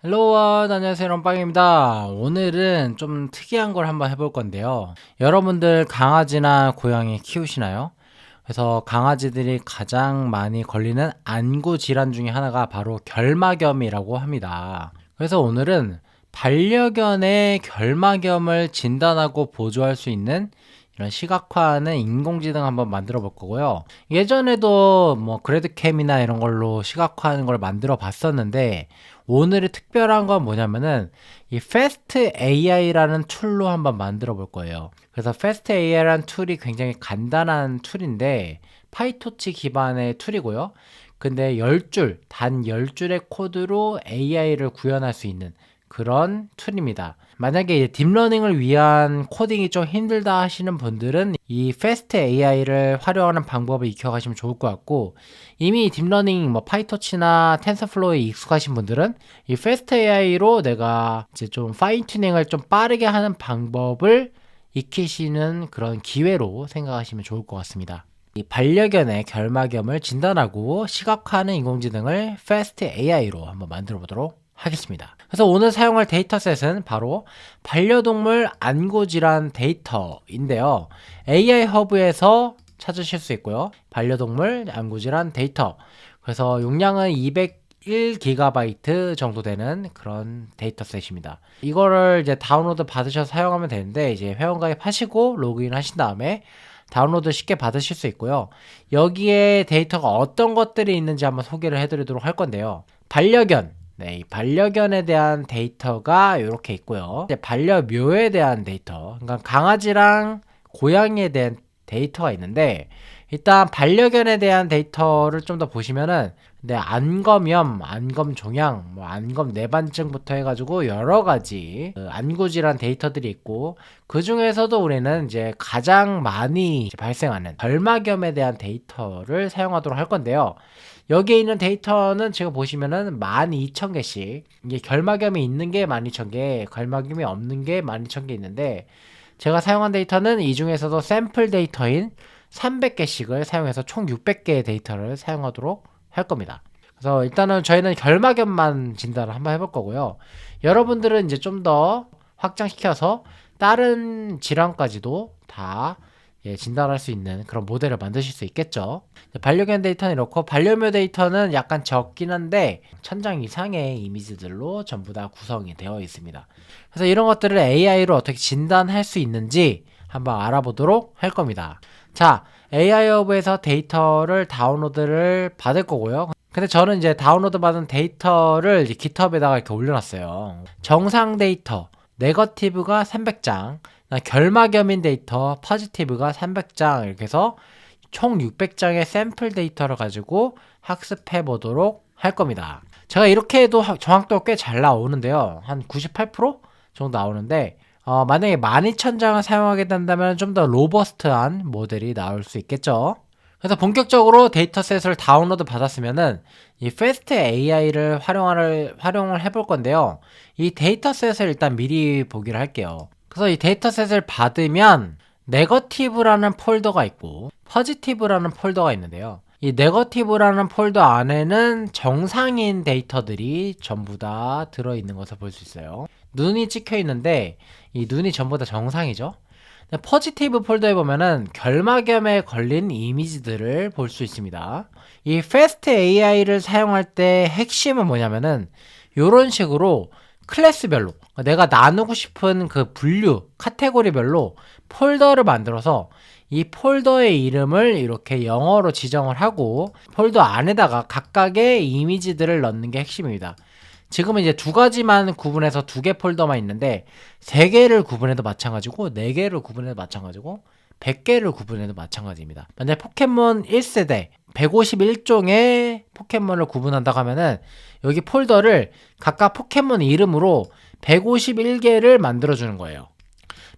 헬로우, 안녕하세요. 럼빵입니다. 오늘은 좀 특이한 걸 한번 해볼 건데요. 여러분들 강아지나 고양이 키우시나요? 그래서 강아지들이 가장 많이 걸리는 안구 질환 중에 하나가 바로 결막염이라고 합니다. 그래서 오늘은 반려견의 결막염을 진단하고 보조할 수 있는 이런 시각화하는 인공지능 한번 만들어 볼 거고요. 예전에도 뭐 그래드캠이나 이런 걸로 시각화하는 걸 만들어 봤었는데 오늘의 특별한 건 뭐냐면은 이 패스트 AI라는 툴로 한번 만들어 볼 거예요. 그래서 패스트 AI라는 툴이 굉장히 간단한 툴인데 파이토치 기반의 툴이고요. 근데 10줄, 단 10줄의 코드로 AI를 구현할 수 있는 그런 툴입니다. 만약에 딥러닝을 위한 코딩이 좀 힘들다 하시는 분들은 이 패스트 AI를 활용하는 방법을 익혀가시면 좋을 것 같고, 이미 딥러닝 뭐 파이토치나 텐서플로우에 익숙하신 분들은 이 패스트 AI로 내가 이제 좀 파인 튜닝을 좀 빠르게 하는 방법을 익히시는 그런 기회로 생각하시면 좋을 것 같습니다. 이 반려견의 결막염을 진단하고 시각화하는 인공지능을 패스트 AI로 한번 만들어 보도록 하겠습니다. 그래서 오늘 사용할 데이터셋은 바로 반려동물 안구질환 데이터인데요. AI 허브에서 찾으실 수 있고요. 반려동물 안구질환 데이터. 그래서 용량은 201GB 정도 되는 그런 데이터셋입니다. 이거를 이제 다운로드 받으셔서 사용하면 되는데, 이제 회원가입 하시고 로그인 하신 다음에 다운로드 쉽게 받으실 수 있고요. 여기에 데이터가 어떤 것들이 있는지 한번 소개를 해드리도록 할 건데요. 반려견, 네, 이 반려견에 대한 데이터가 이렇게 있고요. 이제 반려묘에 대한 데이터, 그러니까 강아지랑 고양이에 대한 데이터가 있는데, 일단 반려견에 대한 데이터를 좀 더 보시면은, 네, 안검염, 안검종양, 뭐 안검 내반증부터 해가지고 여러 가지 안구질환 데이터들이 있고, 그 중에서도 우리는 이제 가장 많이 발생하는 결막염에 대한 데이터를 사용하도록 할 건데요. 여기에 있는 데이터는 지금 보시면은 12,000개씩, 이게 결막염이 있는 게 12,000개, 결막염이 없는 게 12,000개 있는데, 제가 사용한 데이터는 이 중에서도 샘플 데이터인 300개씩을 사용해서 총 600개의 데이터를 사용하도록 할 겁니다. 그래서 일단은 저희는 결막염만 진단을 한번 해볼 거고요. 여러분들은 이제 좀 더 확장시켜서 다른 질환까지도 다 진단할 수 있는 그런 모델을 만드실 수 있겠죠. 반려견 데이터는 이렇고, 반려묘 데이터는 약간 적긴 한데 1000장 이상의 이미지들로 전부 다 구성이 되어 있습니다. 그래서 이런 것들을 AI로 어떻게 진단할 수 있는지 한번 알아보도록 할 겁니다. 자, AI 허브에서 데이터를 다운로드를 받을 거고요. 근데 저는 이제 다운로드 받은 데이터를 이제 GitHub에다가 이렇게 올려놨어요. 정상 데이터, 네거티브가 300장, 결막염인 데이터, 포지티브가 300장, 이렇게 해서 총 600장의 샘플 데이터를 가지고 학습해 보도록 할 겁니다. 제가 이렇게 해도 정확도가 꽤 잘 나오는데요. 한 98% 정도 나오는데, 만약에 12,000장을 사용하게 된다면 좀 더 로버스트한 모델이 나올 수 있겠죠. 그래서 본격적으로 데이터셋을 다운로드 받았으면은 이 패스트 AI를 활용을 해볼 건데요. 이 데이터셋을 일단 미리 보기를 할게요. 그래서 이 데이터셋을 받으면 네거티브라는 폴더가 있고 포지티브라는 폴더가 있는데요. 이 네거티브라는 폴더 안에는 정상인 데이터들이 전부 다 들어있는 것을 볼 수 있어요. 눈이 찍혀 있는데 이 눈이 전부 다 정상이죠. 포지티브 폴더에 보면은 결막염에 걸린 이미지들을 볼 수 있습니다. 이 패스트 AI를 사용할 때 핵심은 뭐냐면은 이런 식으로 클래스별로 내가 나누고 싶은 그 분류 카테고리별로 폴더를 만들어서 이 폴더의 이름을 이렇게 영어로 지정을 하고 폴더 안에다가 각각의 이미지들을 넣는 게 핵심입니다. 지금은 이제 두 가지만 구분해서 두 개 폴더만 있는데, 세 개를 구분해도 마찬가지고, 네 개를 구분해도 마찬가지고, 100개를 구분해도 마찬가지입니다. 만약 포켓몬 1세대 151종의 포켓몬을 구분한다고 하면은 여기 폴더를 각각 포켓몬 이름으로 151개를 만들어주는 거예요.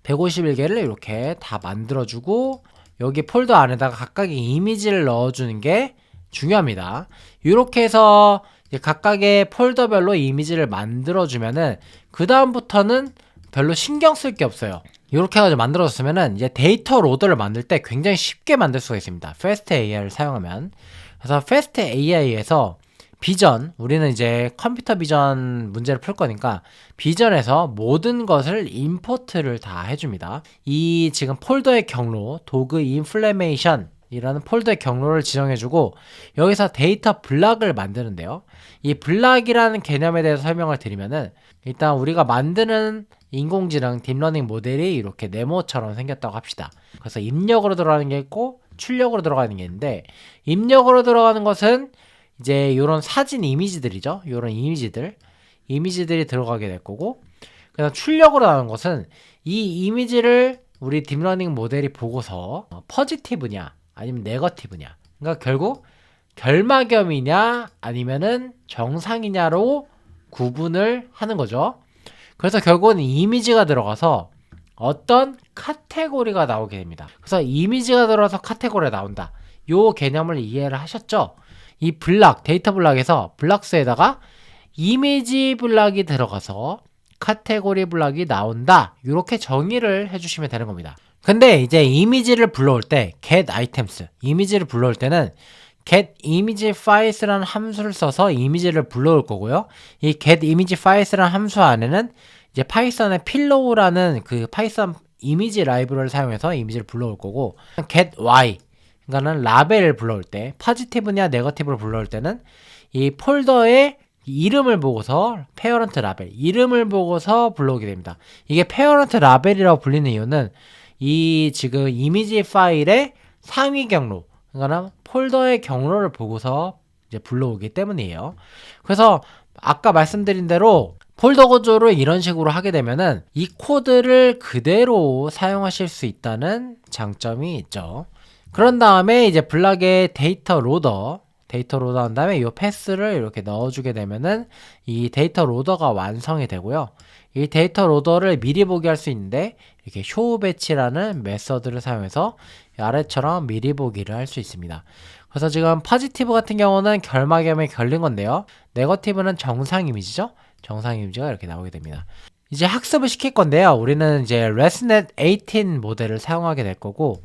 151개를 이렇게 다 만들어주고, 여기 폴더 안에다가 각각의 이미지를 넣어주는 게 중요합니다. 이렇게 해서 각각의 폴더별로 이미지를 만들어주면은 그 다음부터는 별로 신경 쓸 게 없어요. 이렇게 해가지고 만들어줬으면은 이제 데이터 로더를 만들 때 굉장히 쉽게 만들 수가 있습니다. 패스트 AI를 사용하면. 그래서 패스트 AI에서 비전, 우리는 이제 컴퓨터 비전 문제를 풀 거니까 비전에서 모든 것을 임포트를 다 해줍니다. 이 지금 폴더의 경로, 도그 인플레메이션 이라는 폴더의 경로를 지정해주고 여기서 데이터 블락을 만드는데요. 이 블락이라는 개념에 대해서 설명을 드리면은 일단 우리가 만드는 인공지능 딥러닝 모델이 이렇게 네모처럼 생겼다고 합시다. 그래서 입력으로 들어가는 게 있고 출력으로 들어가는 게 있는데 입력으로 들어가는 것은 이제 이런 사진 이미지들이죠. 이런 이미지들이 들어가게 될 거고 그다음 출력으로 나오는 것은 이 이미지를 우리 딥러닝 모델이 보고서 포지티브냐 아니면 네거티브냐 그러니까 결국 결막염이냐 아니면은 정상이냐로 구분을 하는 거죠. 그래서 결국은 이미지가 들어가서 어떤 카테고리가 나오게 됩니다. 그래서 이미지가 들어가서 카테고리가 나온다. 요 개념을 이해를 하셨죠? 이 블락, 데이터 블락에서 블락스에다가 이미지 블락이 들어가서 카테고리 블락이 나온다. 이렇게 정의를 해주시면 되는 겁니다. 근데 이제 이미지를 불러올 때 get items, 이미지를 불러올 때는 get image files라는 함수를 써서 이미지를 불러올 거고요. 이 get image files라는 함수 안에는 이제 파이썬의 필로우라는 그 파이썬 이미지 라이브러리를 사용해서 이미지를 불러올 거고 get y 그러니까는 라벨을 불러올 때 포지티브냐 네거티브를 불러올 때는 이 폴더의 이름을 보고서 페어런트 라벨 이름을 보고서 불러오게 됩니다. 이게 페어런트 라벨이라고 불리는 이유는 이 지금 이미지 파일의 상위 경로 그러니까 폴더의 경로를 보고서 이제 불러오기 때문이에요. 그래서 아까 말씀드린 대로 폴더 구조를 이런 식으로 하게 되면은 이 코드를 그대로 사용하실 수 있다는 장점이 있죠. 그런 다음에 이제 블락에 데이터 로더 한 다음에 이 패스를 이렇게 넣어주게 되면은 이 데이터 로더가 완성이 되고요. 이 데이터 로더를 미리 보기 할 수 있는데 이렇게 show batch라는 메서드를 사용해서 아래처럼 미리 보기를 할 수 있습니다. 그래서 지금 포지티브 같은 경우는 결막염에 걸린 건데요. 네거티브는 정상 이미지죠. 정상 이미지가 이렇게 나오게 됩니다. 이제 학습을 시킬 건데요. 우리는 이제 ResNet 18 모델을 사용하게 될 거고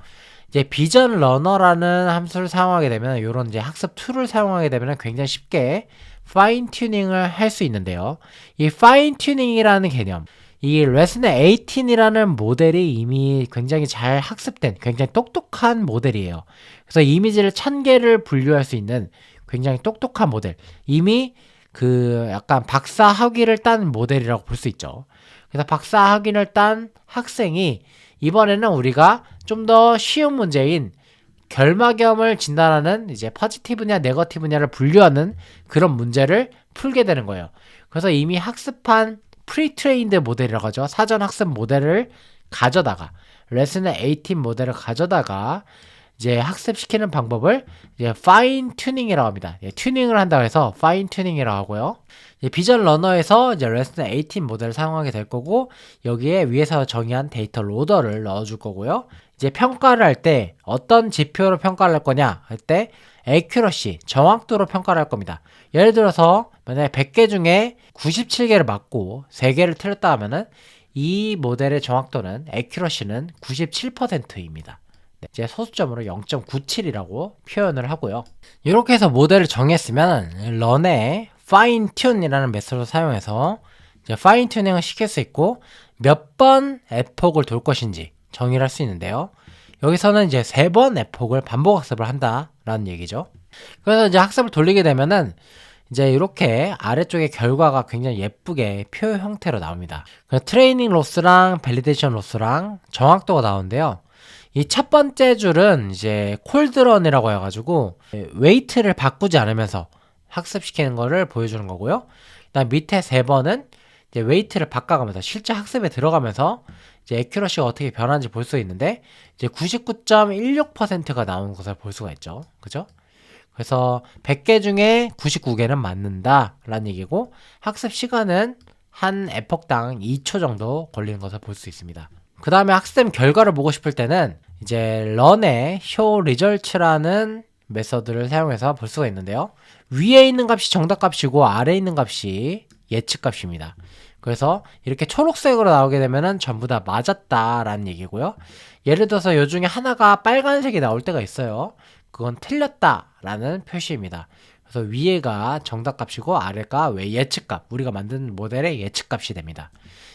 이제 비전 러너라는 함수를 사용하게 되면 이런 이제 학습 툴을 사용하게 되면 굉장히 쉽게 파인 튜닝을 할 수 있는데요. 이 파인 튜닝이라는 개념, 이 ResNet 18이라는 모델이 이미 굉장히 잘 학습된 굉장히 똑똑한 모델이에요. 그래서 이미지를 1000개를 분류할 수 있는 굉장히 똑똑한 모델. 이미 그 약간 박사 학위를 딴 모델이라고 볼 수 있죠. 그래서 박사 학위를 딴 학생이 이번에는 우리가 좀 더 쉬운 문제인 결막염을 진단하는 이제 포지티브냐 네거티브냐를 분류하는 그런 문제를 풀게 되는 거예요. 그래서 이미 학습한 프리트레인드 모델이라고 하죠. 사전 학습 모델을 가져다가 레슨의 18 모델을 가져다가 이제 학습시키는 방법을 이제 파인 튜닝이라고 합니다. 예, 튜닝을 한다고 해서 파인 튜닝이라고 하고요. 비전 러너에서 이제 레슨의 18 모델을 사용하게 될 거고 여기에 위에서 정의한 데이터 로더를 넣어줄 거고요. 이제 평가를 할 때 어떤 지표로 평가를 할 거냐 할 때 accuracy, 정확도로 평가를 할 겁니다. 예를 들어서 만약에 100개 중에 97개를 맞고 3개를 틀렸다 하면은 이 모델의 정확도는 accuracy는 97%입니다. 이제 소수점으로 0.97이라고 표현을 하고요. 이렇게 해서 모델을 정했으면 런에 fine tune이라는 메소드를 사용해서 이제 fine tuning 을 시킬 수 있고 몇 번 에폭을 돌 것인지 정의를 할 수 있는데요. 여기서는 이제 3번 에폭을 반복 학습을 한다라는 얘기죠. 그래서 이제 학습을 돌리게 되면은 이제 이렇게 아래쪽에 결과가 굉장히 예쁘게 표 형태로 나옵니다. 트레이닝 로스랑 밸리데이션 로스랑 정확도가 나오는데요. 이 첫 번째 줄은 이제 콜드런이라고 해가지고 웨이트를 바꾸지 않으면서 학습시키는 거를 보여주는 거고요. 그다음 밑에 3번은 이제 웨이트를 바꿔가면서 실제 학습에 들어가면서 이제 애큐러시가 어떻게 변하는지 볼 수 있는데 이제 99.16%가 나오는 것을 볼 수가 있죠. 그죠? 그래서 100개 중에 99개는 맞는다 라는 얘기고 학습 시간은 한 에폭당 2초 정도 걸리는 것을 볼 수 있습니다. 그 다음에 학습 결과를 보고 싶을 때는 이제 run의 show results라는 메서드를 사용해서 볼 수가 있는데요. 위에 있는 값이 정답 값이고 아래에 있는 값이 예측 값입니다. 그래서 이렇게 초록색으로 나오게 되면은 전부 다 맞았다라는 얘기고요. 예를 들어서 이 중에 하나가 빨간색이 나올 때가 있어요. 그건 틀렸다라는 표시입니다. 그래서 위에가 정답값이고 아래가 왜 예측값, 우리가 만든 모델의 예측값이 됩니다.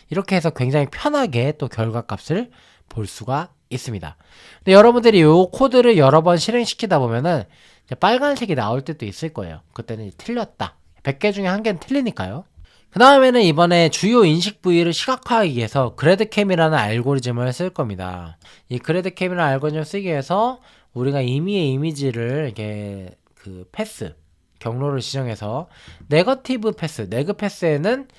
이렇게 해서 굉장히 편하게 또 결과값을 볼 수가 있습니다. 근데 여러분들이 이 코드를 여러 번 실행시키다 보면은 이제 빨간색이 나올 때도 있을 거예요. 그때는 이제 틀렸다. 100개 중에 한 개는 틀리니까요. 그 다음에는 이번에 주요 인식 부위를 시각화하기 위해서 그래드캠이라는 알고리즘을 쓸 겁니다. 이 그래드캠이라는 알고리즘을 쓰기 위해서 우리가 임의의 이미지를 이렇게 그 패스, 경로를 지정해서 네거티브 패스, 네그 패스에는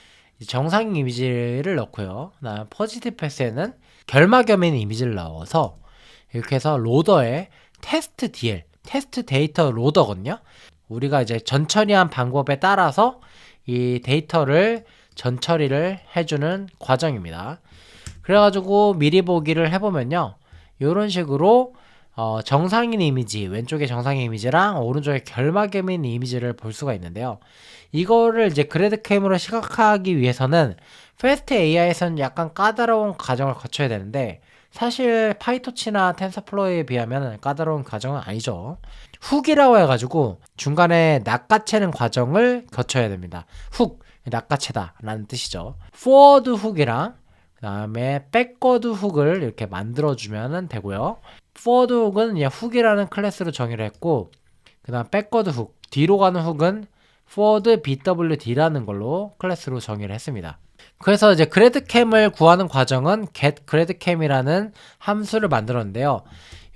정상 이미지를 넣고요. 그다음 포지티브 패스에는 결막염인 이미지를 넣어서 이렇게 해서 로더에 테스트 DL, 테스트 데이터 로더거든요. 우리가 이제 전처리한 방법에 따라서 이 데이터를 전처리를 해주는 과정입니다. 그래가지고 미리 보기를 해보면요. 이런 식으로 정상인 이미지, 왼쪽에 정상인 이미지랑 오른쪽에 결막염인 이미지를 볼 수가 있는데요. 이거를 이제 그래드캠으로 시각화하기 위해서는 패스트 AI에서는 약간 까다로운 과정을 거쳐야 되는데 사실 파이토치나 텐서플로우에 비하면 까다로운 과정은 아니죠. 훅이라고 해가지고 중간에 낚아채는 과정을 거쳐야 됩니다. 훅, 낚아채다 라는 뜻이죠. 포워드 훅이랑 그 다음에 백워드 훅을 이렇게 만들어주면 되고요. 포워드 훅은 그냥 훅이라는 클래스로 정의를 했고 그 다음 백워드 훅, 뒤로 가는 훅은 forward BWD라는 걸로 클래스로 정의를 했습니다. 그래서 이제 그래드캠을 구하는 과정은 getGradCam이라는 함수를 만들었는데요.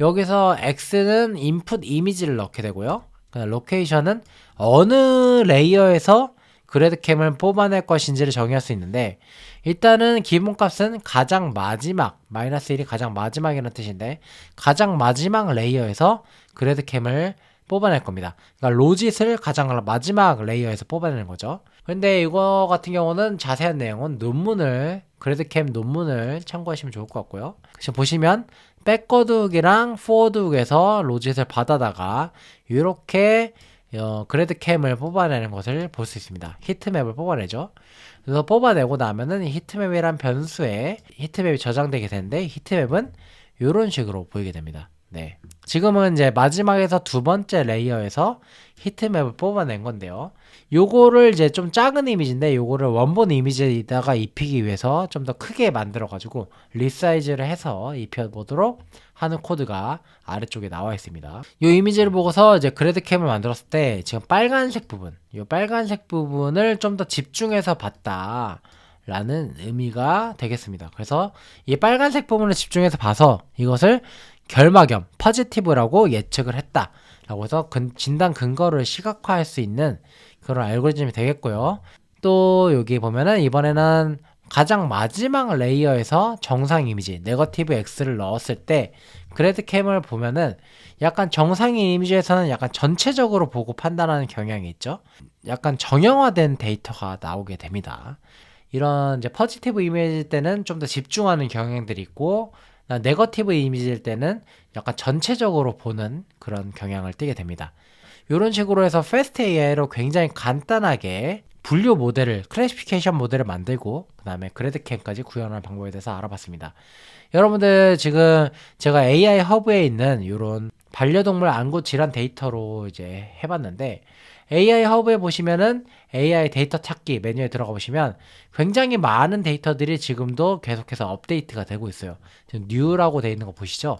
여기서 x는 input 이미지를 넣게 되고요. 로케이션은 어느 레이어에서 그래드캠을 뽑아낼 것인지를 정의할 수 있는데 일단은 기본값은 가장 마지막, -1이 가장 마지막이라는 뜻인데 가장 마지막 레이어에서 그래드캠을 뽑아낼 겁니다. 그러니까 로짓을 가장 마지막 레이어에서 뽑아내는 거죠. 근데 이거 같은 경우는 자세한 내용은 그래드캠 논문을 참고하시면 좋을 것 같고요. 지금 보시면 백워드훅이랑 포워드훅에서 로짓을 받아다가 이렇게 그래드캠을 뽑아내는 것을 볼 수 있습니다. 히트맵을 뽑아내죠. 그래서 뽑아내고 나면은 히트맵이란 변수에 히트맵이 저장되게 되는데 히트맵은 이런 식으로 보이게 됩니다. 네. 지금은 이제 마지막에서 두 번째 레이어에서 히트맵을 뽑아낸 건데요. 요거를 이제 좀 작은 이미지인데 요거를 원본 이미지에다가 입히기 위해서 좀 더 크게 만들어 가지고 리사이즈를 해서 입혀보도록 하는 코드가 아래쪽에 나와 있습니다. 이 이미지를 보고서 이제 그래드캠을 만들었을 때 지금 빨간색 부분, 이 빨간색 부분을 좀 더 집중해서 봤다 라는 의미가 되겠습니다. 그래서 이 빨간색 부분을 집중해서 봐서 이것을 결막염, 포지티브라고 예측을 했다 라고 해서 진단 근거를 시각화할 수 있는 그런 알고리즘이 되겠고요. 또 여기 보면은 이번에는 가장 마지막 레이어에서 정상 이미지, 네거티브 X를 넣었을 때 그래드캠을 보면은 약간 정상인 이미지에서는 약간 전체적으로 보고 판단하는 경향이 있죠. 약간 정형화된 데이터가 나오게 됩니다. 이런 이제 포지티브 이미지일 때는 좀 더 집중하는 경향들이 있고 네거티브 이미지일 때는 약간 전체적으로 보는 그런 경향을 띠게 됩니다. 이런 식으로 해서 패스트 AI로 굉장히 간단하게 분류 모델을, 클래시피케이션 모델을 만들고 그 다음에 그래드캠까지 구현하는 방법에 대해서 알아봤습니다. 여러분들 지금 제가 AI 허브에 있는 이런 반려동물 안구 질환 데이터로 이제 해봤는데 AI 허브에 보시면은 AI 데이터 찾기 메뉴에 들어가 보시면 굉장히 많은 데이터들이 지금도 계속해서 업데이트가 되고 있어요. 지금 뉴라고 되어 있는 거 보시죠?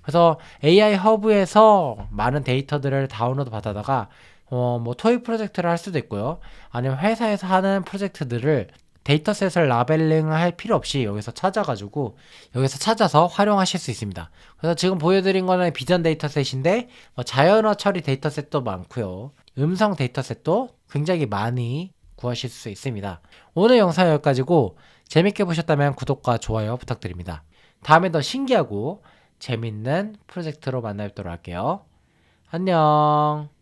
그래서 AI 허브에서 많은 데이터들을 다운로드 받아다가 뭐 토익 프로젝트를 할 수도 있고요. 아니면 회사에서 하는 프로젝트들을 데이터셋을 라벨링 할 필요 없이 여기서 찾아서 활용하실 수 있습니다. 그래서 지금 보여드린 거는 비전 데이터셋인데 자연어 처리 데이터셋도 많고요. 음성 데이터셋도 굉장히 많이 구하실 수 있습니다. 오늘 영상 여기까지고 재밌게 보셨다면 구독과 좋아요 부탁드립니다. 다음에 더 신기하고 재밌는 프로젝트로 만나 뵙도록 할게요. 안녕.